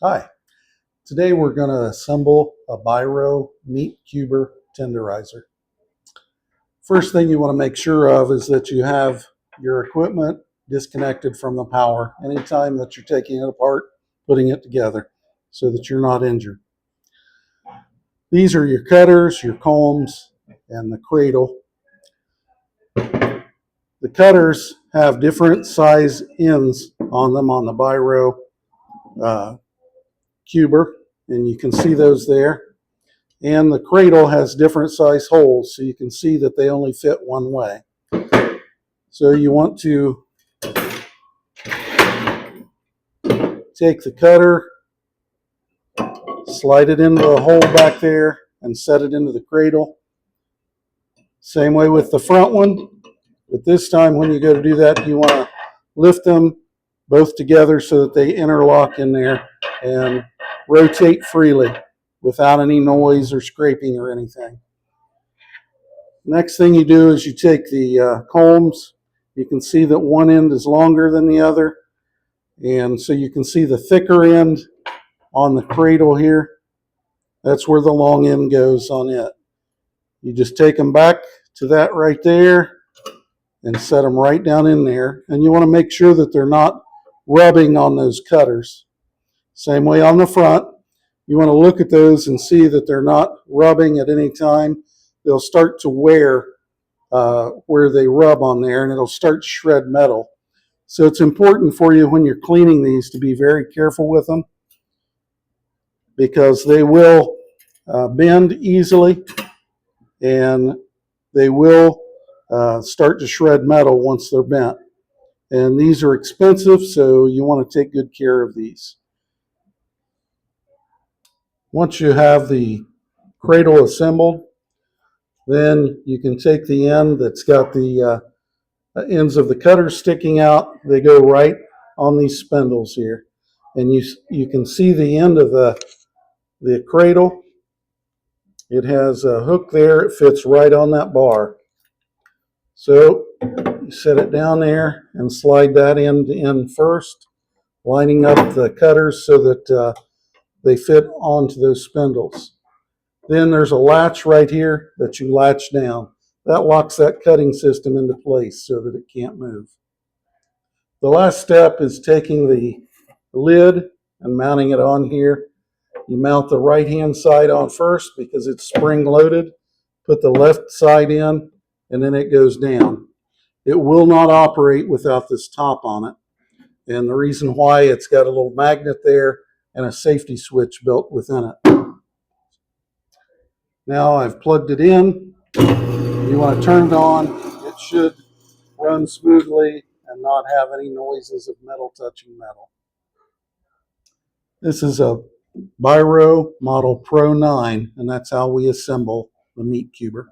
Hi, today we're going to assemble a Biro meat cuber tenderizer. First thing you want to make sure of is that you have your equipment disconnected from the power anytime that you're taking it apart, putting it together so that you're not injured. These are your cutters, your combs, and the cradle. The cutters have different size ends on them on the Biro cuber, and you can see those there. And the cradle has different size holes, so you can see that they only fit one way. So you want to take the cutter, slide it into the hole back there, and set it into the cradle. Same way with the front one, but this time when you go to do that, you want to lift them both together so that they interlock in there and rotate freely without any noise or scraping or anything. Next thing you do is you take the combs. You can see that one end is longer than the other, and so you can see the thicker end on the cradle here. That's where the long end goes on it. You just take them back to that right there and set them right down in there, and you want to make sure that they're not rubbing on those cutters. Same way on the front. You want to look at those and see that they're not rubbing at any time. They'll start to wear where they rub on there, and it'll start to shred metal. So it's important for you when you're cleaning these to be very careful with them, because they will bend easily and they will start to shred metal once they're bent. And these are expensive, so you want to take good care of these. Once you have the cradle assembled, then you can take the end that's got the ends of the cutter sticking out. They go right on these spindles here. And you can see the end of the cradle. It has a hook there. It fits right on that bar. So you set it down there and slide that end in first, lining up the cutters so that they fit onto those spindles. Then there's a latch right here that you latch down. That locks that cutting system into place so that it can't move. The last step is taking the lid and mounting it on here. You mount the right hand side on first because it's spring loaded. Put the left side in, and then it goes down. It will not operate without this top on it. And the reason why, it's got a little magnet there and a safety switch built within it. Now I've plugged it in. You want to turn it on. It should run smoothly and not have any noises of metal touching metal. This is a Biro Model Pro 9, and that's how we assemble the meat cuber.